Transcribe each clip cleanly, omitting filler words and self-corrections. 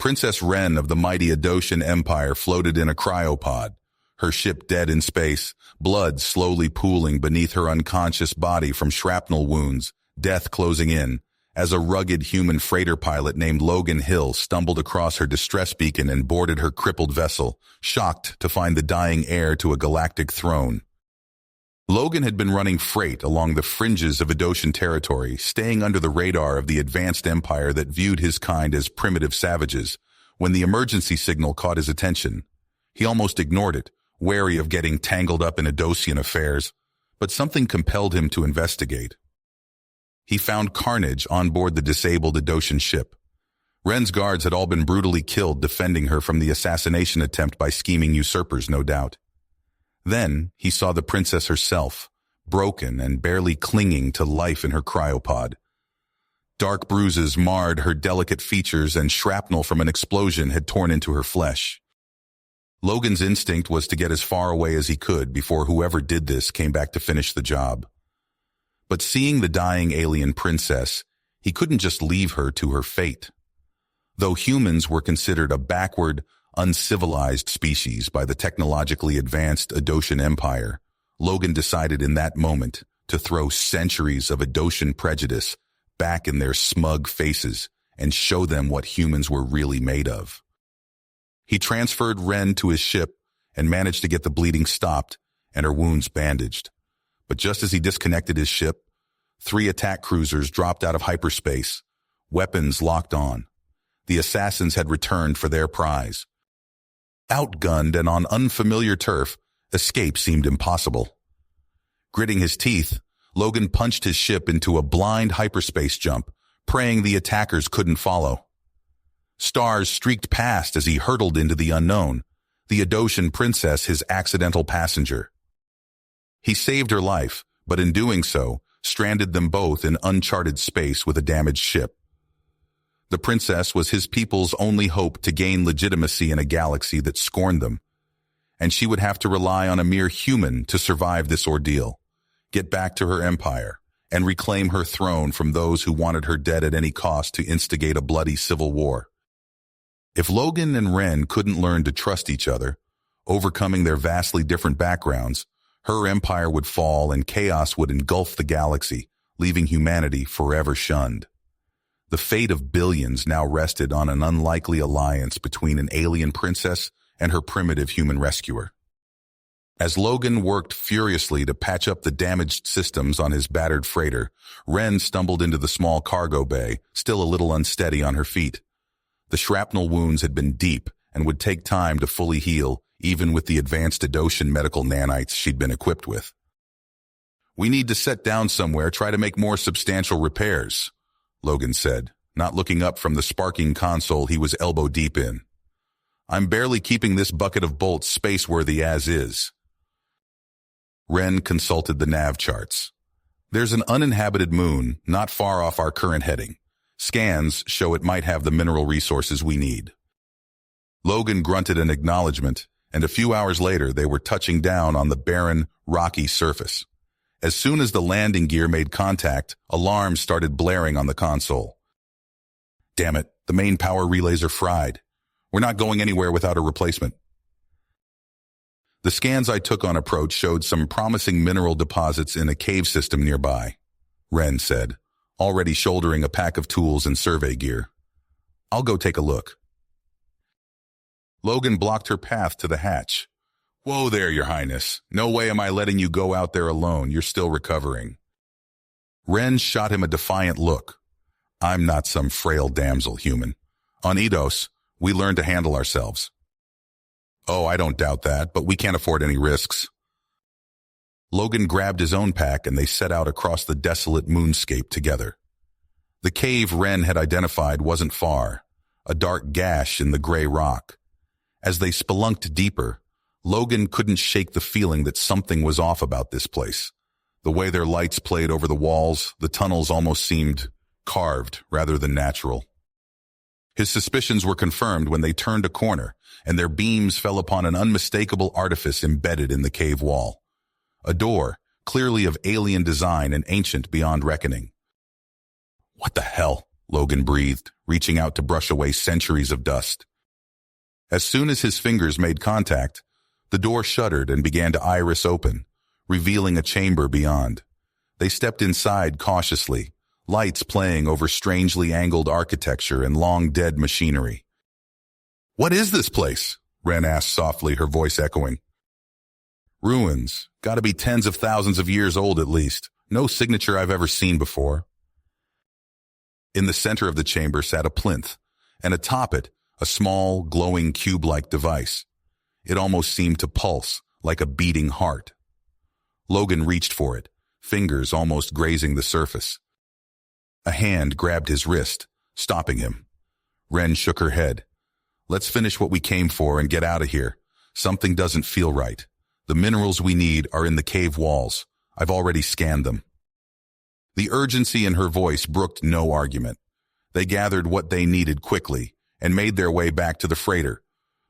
Princess Ren of the mighty Adoshan Empire floated in a cryopod, her ship dead in space, blood slowly pooling beneath her unconscious body from shrapnel wounds, death closing in, as a rugged human freighter pilot named Logan Hill stumbled across her distress beacon and boarded her crippled vessel, shocked to find the dying heir to a galactic throne. Logan had been running freight along the fringes of Adoshan territory, staying under the radar of the advanced empire that viewed his kind as primitive savages. When the emergency signal caught his attention, he almost ignored it, wary of getting tangled up in Adosian affairs, but something compelled him to investigate. He found carnage on board the disabled Adoshan ship. Ren's guards had all been brutally killed defending her from the assassination attempt by scheming usurpers, no doubt. Then he saw the princess herself, broken and barely clinging to life in her cryopod. Dark bruises marred her delicate features and shrapnel from an explosion had torn into her flesh. Logan's instinct was to get as far away as he could before whoever did this came back to finish the job. But seeing the dying alien princess, he couldn't just leave her to her fate. Though humans were considered a backward, uncivilized species by the technologically advanced Adoshan Empire, Logan decided in that moment to throw centuries of Adoshan prejudice back in their smug faces and show them what humans were really made of. He transferred Ren to his ship and managed to get the bleeding stopped and her wounds bandaged. But just as he disconnected his ship, 3 attack cruisers dropped out of hyperspace, weapons locked on. The assassins had returned for their prize. Outgunned and on unfamiliar turf, escape seemed impossible. Gritting his teeth, Logan punched his ship into a blind hyperspace jump, praying the attackers couldn't follow. Stars streaked past as he hurtled into the unknown, the Adoshan princess his accidental passenger. He saved her life, but in doing so, stranded them both in uncharted space with a damaged ship. The princess was his people's only hope to gain legitimacy in a galaxy that scorned them, and she would have to rely on a mere human to survive this ordeal, get back to her empire, and reclaim her throne from those who wanted her dead at any cost to instigate a bloody civil war. If Logan and Ren couldn't learn to trust each other, overcoming their vastly different backgrounds, her empire would fall and chaos would engulf the galaxy, leaving humanity forever shunned. The fate of billions now rested on an unlikely alliance between an alien princess and her primitive human rescuer. As Logan worked furiously to patch up the damaged systems on his battered freighter, Ren stumbled into the small cargo bay, still a little unsteady on her feet. The shrapnel wounds had been deep and would take time to fully heal, even with the advanced Adoshan medical nanites she'd been equipped with. "We need to set down somewhere, try to make more substantial repairs," Logan said, not looking up from the sparking console he was elbow-deep in. "I'm barely keeping this bucket of bolts space-worthy as is." Ren consulted the nav charts. "There's an uninhabited moon not far off our current heading. Scans show it might have the mineral resources we need." Logan grunted an acknowledgement, and a few hours later they were touching down on the barren, rocky surface. As soon as the landing gear made contact, alarms started blaring on the console. "Damn it, the main power relays are fried. We're not going anywhere without a replacement." The scans I took on approach showed some promising mineral deposits in a cave system nearby, Ren said, already shouldering a pack of tools and survey gear. "I'll go take a look." Logan blocked her path to the hatch. "Whoa there, Your Highness. No way am I letting you go out there alone. You're still recovering." Ren shot him a defiant look. "I'm not some frail damsel, human. On Eidos, we learn to handle ourselves." "Oh, I don't doubt that, but we can't afford any risks." Logan grabbed his own pack and they set out across the desolate moonscape together. The cave Ren had identified wasn't far, a dark gash in the gray rock. As they spelunked deeper, Logan couldn't shake the feeling that something was off about this place. The way their lights played over the walls, the tunnels almost seemed carved rather than natural. His suspicions were confirmed when they turned a corner, and their beams fell upon an unmistakable artifice embedded in the cave wall. A door, clearly of alien design and ancient beyond reckoning. "What the hell?" Logan breathed, reaching out to brush away centuries of dust. As soon as his fingers made contact, the door shuddered and began to iris open, revealing a chamber beyond. They stepped inside cautiously, lights playing over strangely angled architecture and long-dead machinery. "What is this place?" Ren asked softly, her voice echoing. "Ruins. Gotta be tens of thousands of years old at least. No signature I've ever seen before." In the center of the chamber sat a plinth, and atop it, a small, glowing cube-like device. It almost seemed to pulse, like a beating heart. Logan reached for it, fingers almost grazing the surface. A hand grabbed his wrist, stopping him. Ren shook her head. "Let's finish what we came for and get out of here. Something doesn't feel right. The minerals we need are in the cave walls. I've already scanned them." The urgency in her voice brooked no argument. They gathered what they needed quickly and made their way back to the freighter.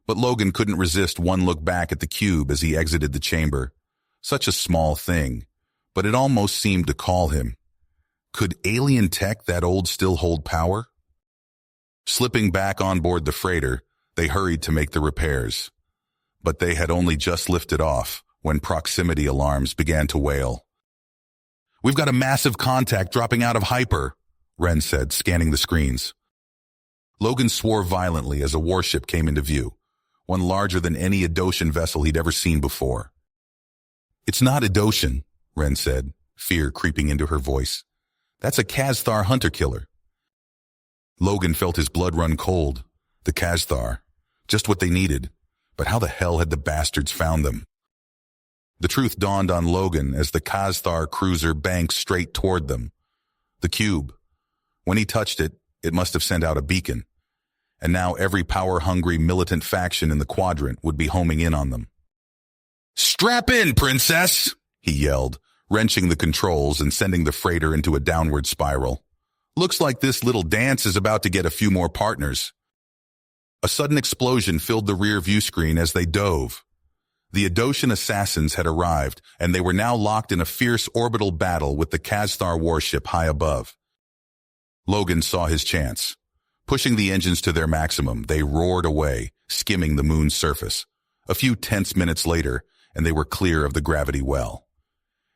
But Logan couldn't resist one look back at the cube as he exited the chamber. Such a small thing, but it almost seemed to call him. Could alien tech that old still hold power? Slipping back on board the freighter, they hurried to make the repairs. But they had only just lifted off when proximity alarms began to wail. "We've got a massive contact dropping out of hyper," Ren said, scanning the screens. Logan swore violently as a warship came into view, one larger than any Adoshan vessel he'd ever seen before. "It's not Adoshan," Ren said, fear creeping into her voice. "That's a Kazthar hunter-killer." Logan felt his blood run cold. The Kazthar. Just what they needed. But how the hell had the bastards found them? The truth dawned on Logan as the Kazthar cruiser banked straight toward them. The cube. When he touched it, it must have sent out a beacon. And now every power-hungry militant faction in the quadrant would be homing in on them. "Strap in, princess!" he yelled, wrenching the controls and sending the freighter into a downward spiral. "Looks like this little dance is about to get a few more partners." A sudden explosion filled the rear view screen as they dove. The Adoshan assassins had arrived, and they were now locked in a fierce orbital battle with the Kazthar warship high above. Logan saw his chance. Pushing the engines to their maximum, they roared away, skimming the moon's surface. A few tense minutes later, and they were clear of the gravity well.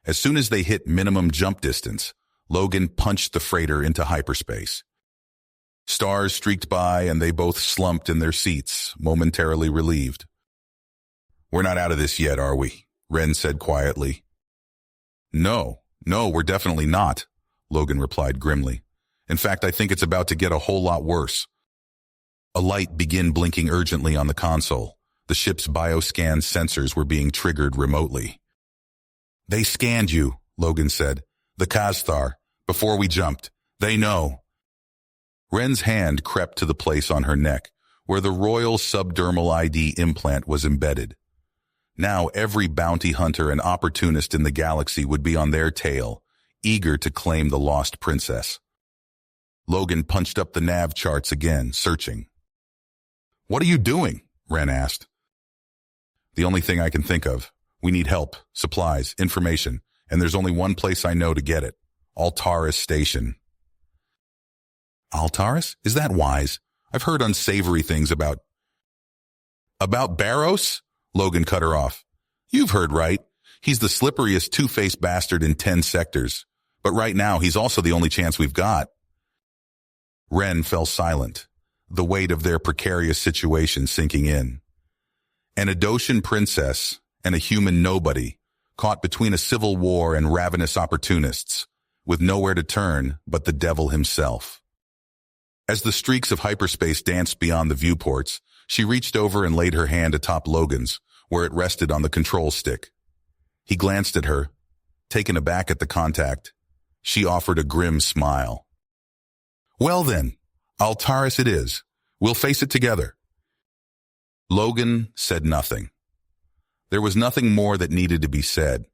As soon as they hit minimum jump distance, Logan punched the freighter into hyperspace. Stars streaked by, and they both slumped in their seats, momentarily relieved. "We're not out of this yet, are we?" Ren said quietly. No, we're definitely not," Logan replied grimly. "In fact, I think it's about to get a whole lot worse." A light began blinking urgently on the console. The ship's bioscan sensors were being triggered remotely. "They scanned you," Logan said. "The Kazthar. Before we jumped. They know." Ren's hand crept to the place on her neck, where the royal subdermal ID implant was embedded. Now every bounty hunter and opportunist in the galaxy would be on their tail, eager to claim the lost princess. Logan punched up the nav charts again, searching. "What are you doing?" Ren asked. "The only thing I can think of. We need help, supplies, information, and there's only one place I know to get it. Altaris Station." "Altaris? Is that wise? I've heard unsavory things about—" "About Barros?" Logan cut her off. "You've heard right. He's the slipperiest two-faced bastard in 10 sectors. But right now, he's also the only chance we've got." Ren fell silent, the weight of their precarious situation sinking in. An Adoshan princess and a human nobody, caught between a civil war and ravenous opportunists, with nowhere to turn but the devil himself. As the streaks of hyperspace danced beyond the viewports, she reached over and laid her hand atop Logan's, where it rested on the control stick. He glanced at her. Taken aback at the contact, she offered a grim smile. "Well then, Altaris it is. We'll face it together." Logan said nothing. There was nothing more that needed to be said.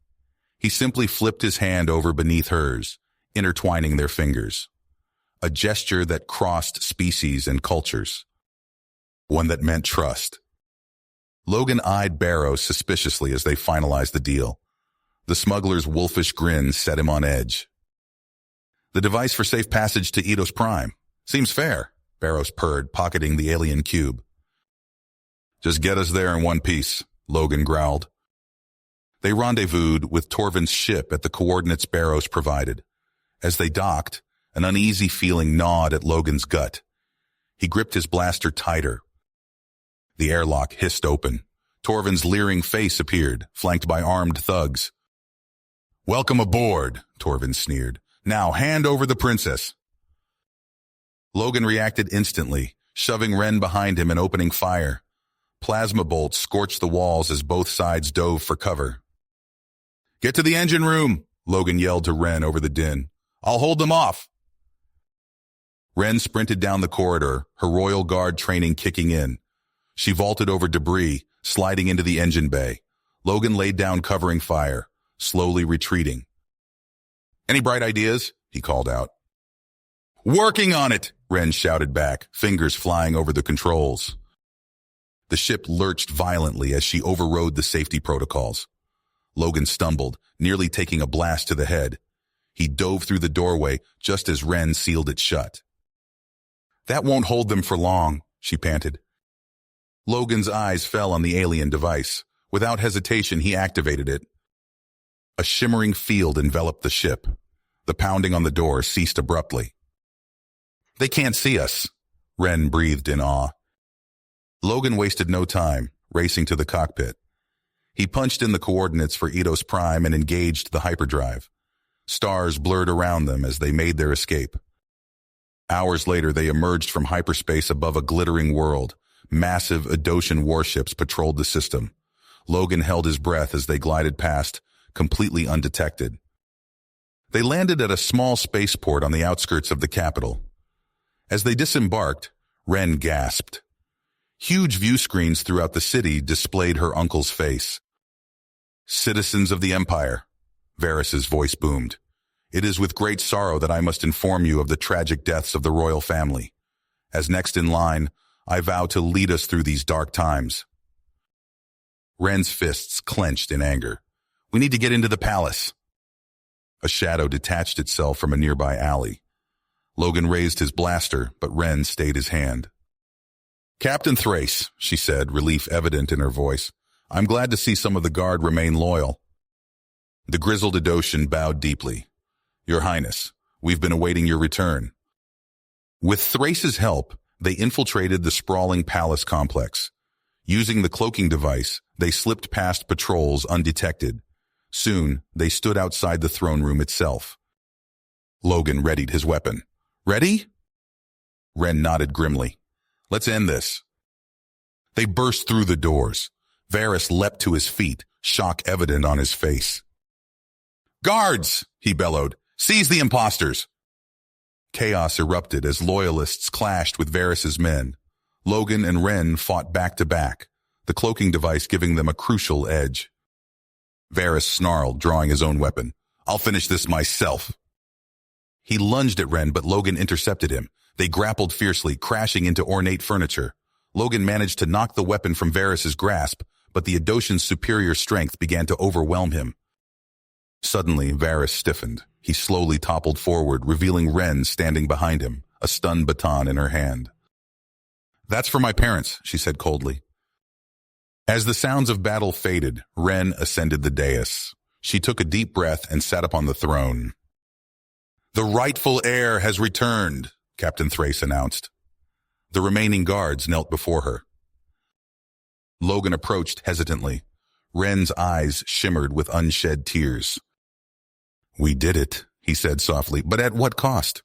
He simply flipped his hand over beneath hers, intertwining their fingers. A gesture that crossed species and cultures. One that meant trust. Logan eyed Barrows suspiciously as they finalized the deal. The smuggler's wolfish grin set him on edge. "The device for safe passage to Eidos Prime. Seems fair, Barrows purred, pocketing the alien cube. Just get us there in one piece, Logan growled. They rendezvoused with Torvin's ship at the coordinates Barrows provided. As they docked, an uneasy feeling gnawed at Logan's gut. He gripped his blaster tighter. The airlock hissed open. Torvin's leering face appeared, flanked by armed thugs. "Welcome aboard," Torvin sneered. "Now hand over the princess." Logan reacted instantly, shoving Ren behind him and opening fire. Plasma bolts scorched the walls as both sides dove for cover. "Get to the engine room," Logan yelled to Ren over the din. "I'll hold them off." Ren sprinted down the corridor, her Royal Guard training kicking in. She vaulted over debris, sliding into the engine bay. Logan laid down covering fire, slowly retreating. "Any bright ideas?" he called out. "Working on it," Ren shouted back, fingers flying over the controls. The ship lurched violently as she overrode the safety protocols. Logan stumbled, nearly taking a blast to the head. He dove through the doorway just as Ren sealed it shut. "That won't hold them for long," she panted. Logan's eyes fell on the alien device. Without hesitation, he activated it. A shimmering field enveloped the ship. The pounding on the door ceased abruptly. "They can't see us," Ren breathed in awe. Logan wasted no time, racing to the cockpit. He punched in the coordinates for Eidos Prime and engaged the hyperdrive. Stars blurred around them as they made their escape. Hours later, they emerged from hyperspace above a glittering world. Massive Eidosian warships patrolled the system. Logan held his breath as they glided past, completely undetected. They landed at a small spaceport on the outskirts of the capital. As they disembarked, Ren gasped. Huge view screens throughout the city displayed her uncle's face. "Citizens of the Empire," Varys's voice boomed. "It is with great sorrow that I must inform you of the tragic deaths of the royal family. As next in line, I vow to lead us through these dark times." Ren's fists clenched in anger. "We need to get into the palace." A shadow detached itself from a nearby alley. Logan raised his blaster, but Ren stayed his hand. "Captain Thrace," she said, relief evident in her voice. "I'm glad to see some of the guard remain loyal." The grizzled Eidosian bowed deeply. "Your Highness, we've been awaiting your return." With Thrace's help, they infiltrated the sprawling palace complex. Using the cloaking device, they slipped past patrols undetected. Soon, they stood outside the throne room itself. Logan readied his weapon. "Ready?" Ren nodded grimly. "Let's end this." They burst through the doors. Varys leapt to his feet, shock evident on his face. "Guards!" he bellowed. "Seize the imposters!" Chaos erupted as loyalists clashed with Varys's men. Logan and Ren fought back to back, the cloaking device giving them a crucial edge. Varys snarled, drawing his own weapon. "I'll finish this myself." He lunged at Ren, but Logan intercepted him. They grappled fiercely, crashing into ornate furniture. Logan managed to knock the weapon from Varys's grasp, but the Eidosian's superior strength began to overwhelm him. Suddenly, Varys stiffened. He slowly toppled forward, revealing Ren standing behind him, a stun baton in her hand. "That's for my parents," she said coldly. As the sounds of battle faded, Ren ascended the dais. She took a deep breath and sat upon the throne. "The rightful heir has returned," Captain Thrace announced. The remaining guards knelt before her. Logan approached hesitantly. Ren's eyes shimmered with unshed tears. "We did it," he said softly, "but at what cost?"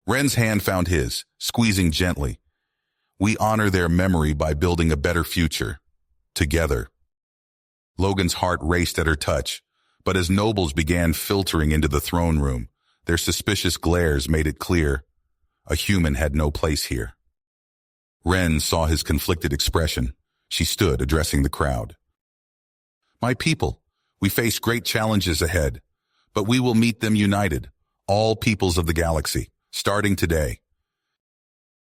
Ren's hand found his, squeezing gently. "We honor their memory by building a better future. Together." Logan's heart raced at her touch, but as nobles began filtering into the throne room, their suspicious glares made it clear a human had no place here. Ren saw his conflicted expression. She stood, addressing the crowd. "My people, we face great challenges ahead, but we will meet them united, all peoples of the galaxy, starting today."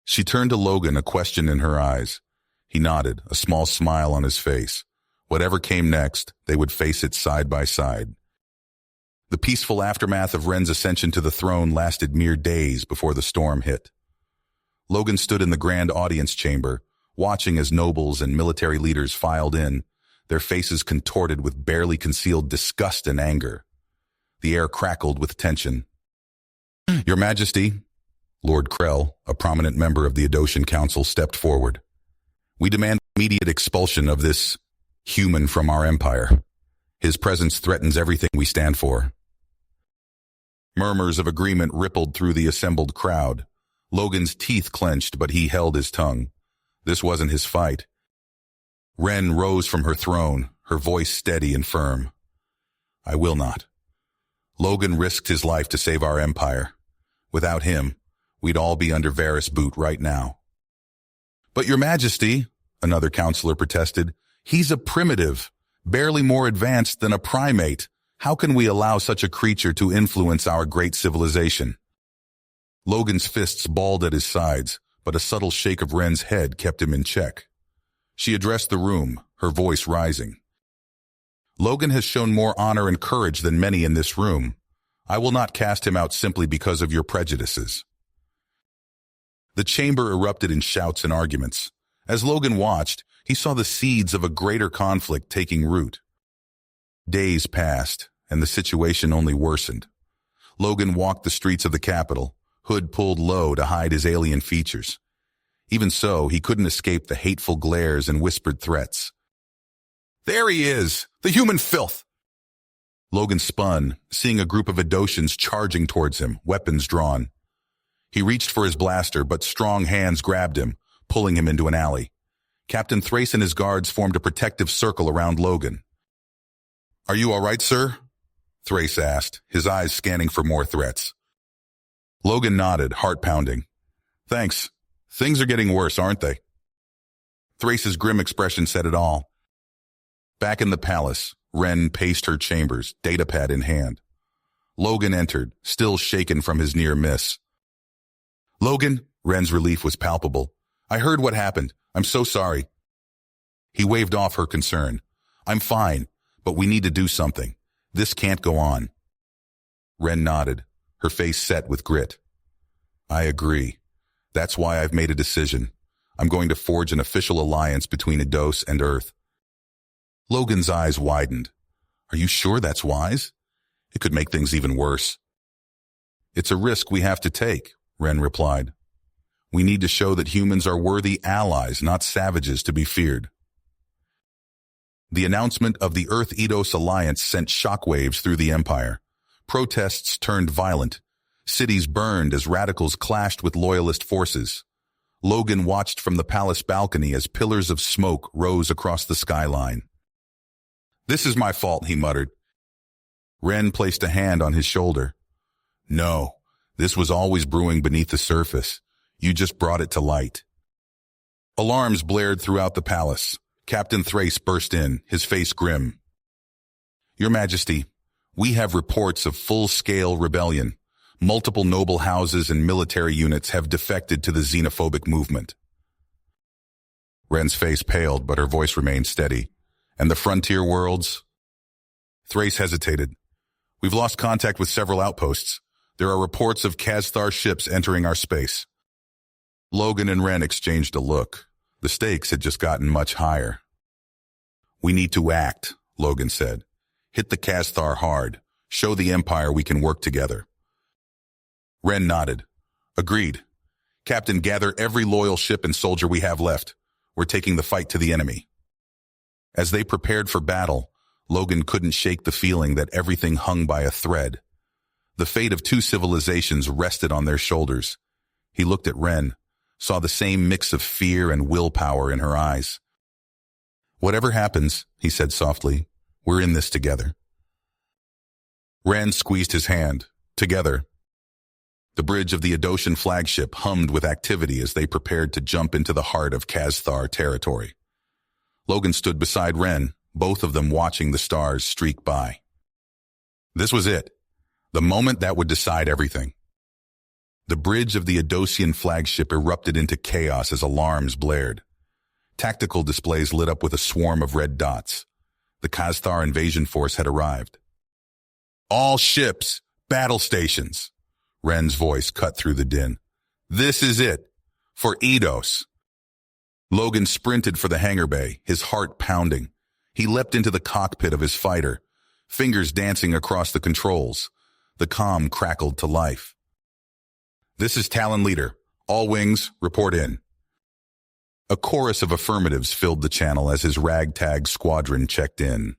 She turned to Logan, a question in her eyes. He nodded, a small smile on his face. Whatever came next, they would face it side by side. The peaceful aftermath of Ren's ascension to the throne lasted mere days before the storm hit. Logan stood in the grand audience chamber, watching as nobles and military leaders filed in, their faces contorted with barely concealed disgust and anger. The air crackled with tension. "Your Majesty," Lord Krell, a prominent member of the Adocian Council, stepped forward. "We demand immediate expulsion of this human from our empire. His presence threatens everything we stand for." Murmurs of agreement rippled through the assembled crowd. Logan's teeth clenched, but he held his tongue. This wasn't his fight. Ren rose from her throne, her voice steady and firm. "I will not. Logan risked his life to save our empire. Without him, we'd all be under Varys' boot right now." "But Your Majesty," another counselor protested, "he's a primitive, barely more advanced than a primate. How can we allow such a creature to influence our great civilization?" Logan's fists balled at his sides, but a subtle shake of Ren's head kept him in check. She addressed the room, her voice rising. "Logan has shown more honor and courage than many in this room. I will not cast him out simply because of your prejudices." The chamber erupted in shouts and arguments. As Logan watched, he saw the seeds of a greater conflict taking root. Days passed, and the situation only worsened. Logan walked the streets of the capital, hood pulled low to hide his alien features. Even so, he couldn't escape the hateful glares and whispered threats. "There he is, the human filth!" Logan spun, seeing a group of Adocians charging towards him, weapons drawn. He reached for his blaster, but strong hands grabbed him, pulling him into an alley. Captain Thrace and his guards formed a protective circle around Logan. "Are you all right, sir?" Thrace asked, his eyes scanning for more threats. Logan nodded, heart pounding. "Thanks. Things are getting worse, aren't they?" Thrace's grim expression said it all. Back in the palace, Ren paced her chambers, datapad in hand. Logan entered, still shaken from his near miss. "Logan," Ren's relief was palpable. "I heard what happened. I'm so sorry." He waved off her concern. "I'm fine, but we need to do something. This can't go on." Ren nodded, her face set with grit. "I agree. That's why I've made a decision. I'm going to forge an official alliance between Edos and Earth." Logan's eyes widened. "Are you sure that's wise? It could make things even worse." "It's a risk we have to take," Ren replied. "We need to show that humans are worthy allies, not savages to be feared." The announcement of the Earth-Edos alliance sent shockwaves through the empire. Protests turned violent. Cities burned as radicals clashed with loyalist forces. Logan watched from the palace balcony as pillars of smoke rose across the skyline. "This is my fault," he muttered. Ren placed a hand on his shoulder. "No, this was always brewing beneath the surface. You just brought it to light." Alarms blared throughout the palace. Captain Thrace burst in, his face grim. "Your Majesty, we have reports of full-scale rebellion. Multiple noble houses and military units have defected to the xenophobic movement." Ren's face paled, but her voice remained steady. "And the frontier worlds?" Thrace hesitated. "We've lost contact with several outposts. There are reports of Khazthar ships entering our space." Logan and Ren exchanged a look. The stakes had just gotten much higher. "We need to act," Logan said. "Hit the Khazthar hard. Show the Empire we can work together." Ren nodded. "Agreed. Captain, gather every loyal ship and soldier we have left. We're taking the fight to the enemy." As they prepared for battle, Logan couldn't shake the feeling that everything hung by a thread. The fate of two civilizations rested on their shoulders. He looked at Ren, saw the same mix of fear and willpower in her eyes. "Whatever happens," he said softly, "we're in this together." Ren squeezed his hand. Together. The bridge of the Adocian flagship hummed with activity as they prepared to jump into the heart of Khazthar territory. Logan stood beside Ren, both of them watching the stars streak by. This was it, the moment that would decide everything. The bridge of the Adocian flagship erupted into chaos as alarms blared. Tactical displays lit up with a swarm of red dots. The Khazthar invasion force had arrived. All ships, battle stations. Ren's voice cut through the din. This is it. For Eidos. Logan sprinted for the hangar bay, his heart pounding. He leapt into the cockpit of his fighter, fingers dancing across the controls. The comm crackled to life. This is Talon Leader. All wings, report in. A chorus of affirmatives filled the channel as his ragtag squadron checked in.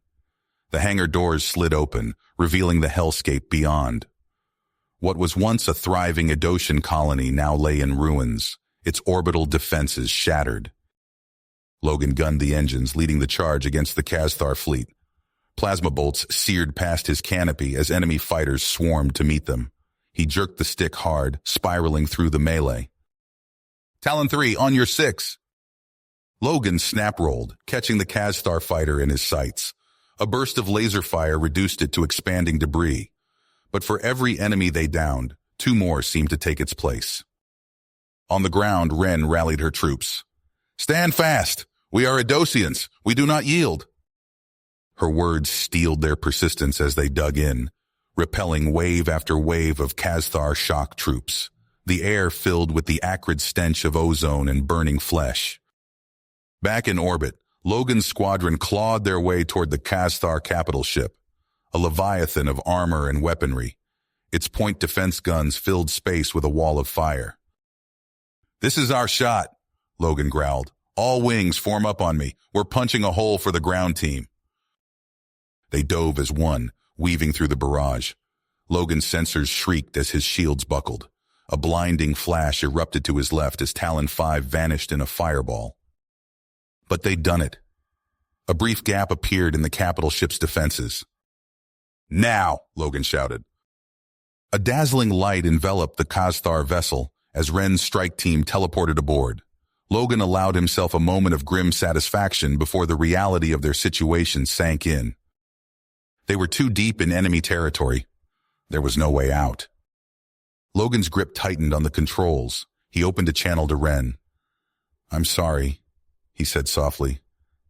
The hangar doors slid open, revealing the hellscape beyond. What was once a thriving Eidosian colony now lay in ruins, its orbital defenses shattered. Logan gunned the engines, leading the charge against the Kazthar fleet. Plasma bolts seared past his canopy as enemy fighters swarmed to meet them. He jerked the stick hard, spiraling through the melee. Talon 3, on your 6. Logan snap-rolled, catching the Kazthar fighter in his sights. A burst of laser fire reduced it to expanding debris. But for every enemy they downed, 2 more seemed to take its place. On the ground, Ren rallied her troops. Stand fast! We are Eidosians! We do not yield! Her words steeled their persistence as they dug in, repelling wave after wave of Kazthar shock troops, the air filled with the acrid stench of ozone and burning flesh. Back in orbit, Logan's squadron clawed their way toward the Kazthar capital ship, a leviathan of armor and weaponry. Its point defense guns filled space with a wall of fire. This is our shot, Logan growled. All wings form up on me. We're punching a hole for the ground team. They dove as one, weaving through the barrage. Logan's sensors shrieked as his shields buckled. A blinding flash erupted to his left as Talon 5 vanished in a fireball. But they'd done it. A brief gap appeared in the capital ship's defenses. Now, Logan shouted. A dazzling light enveloped the Kazthar vessel as Ren's strike team teleported aboard. Logan allowed himself a moment of grim satisfaction before the reality of their situation sank in. They were too deep in enemy territory. There was no way out. Logan's grip tightened on the controls. He opened a channel to Ren. I'm sorry, he said softly.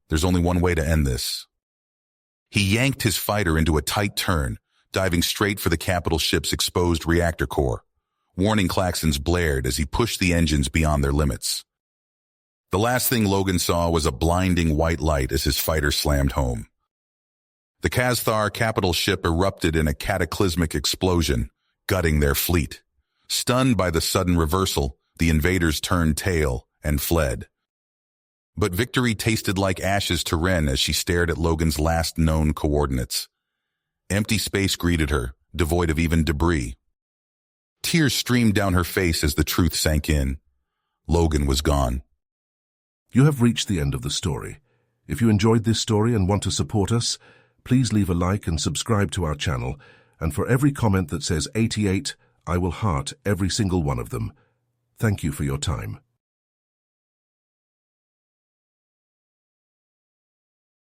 There's only one way to end this. He yanked his fighter into a tight turn, diving straight for the capital ship's exposed reactor core. Warning klaxons blared as he pushed the engines beyond their limits. The last thing Logan saw was a blinding white light as his fighter slammed home. The Kazthar capital ship erupted in a cataclysmic explosion, gutting their fleet. Stunned by the sudden reversal, the invaders turned tail and fled. But victory tasted like ashes to Ren as she stared at Logan's last known coordinates. Empty space greeted her, devoid of even debris. Tears streamed down her face as the truth sank in. Logan was gone. You have reached the end of the story. If you enjoyed this story and want to support us, please leave a like and subscribe to our channel, and for every comment that says 88, I will heart every single one of them. Thank you for your time.